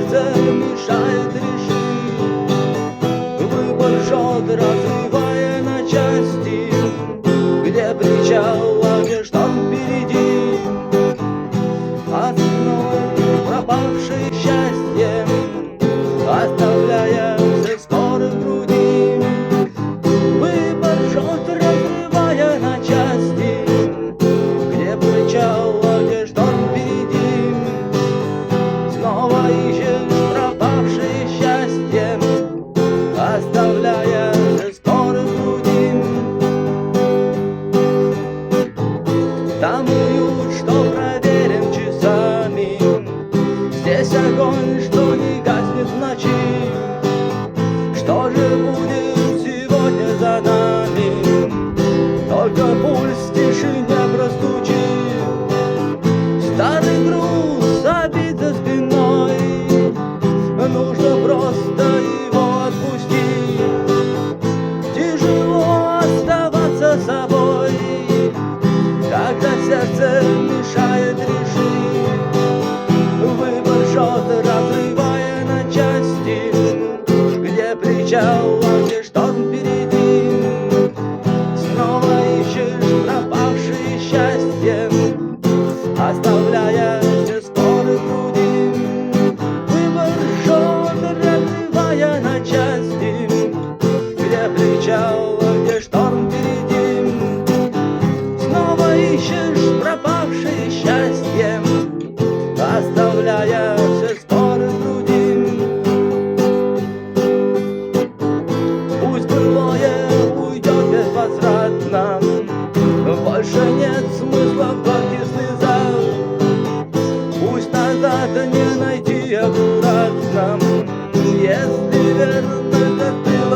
сердце мешает решить. Выбор жжет, разрывая на части. Где причал, а где шторм впереди. Одной пропавшее счастье, оставляя все споры в груди. Выбор жжет, разрывая на части. Где причал, а где шторм впереди. Снова ищешь пропавшее счастье, оставляя все споры в груди. Там уют, что проверен часами. Здесь огонь, что не гаснет в ночи. Что же будет сегодня за нами? Только пульс в тишине простучит. Старый груз обид за спиной. Нужно просто его отпустить. Тяжело оставаться собой, когда сердце мешает решить. Выбор жжет, разрывая на части. Где причал, а где шторм впереди. Снова ищешь пропавшее счастье, оставляя все споры в груди. Выбор жжет, разрывая на части. Где причал, а где шторм впереди. Снова ищешь пропавшее счастье, оставляя все споры в груди. Пусть былое уйдет безвозвратно, больше нет смысла в горьких слезах. Пусть назад не найти аккуратно, если верно, как было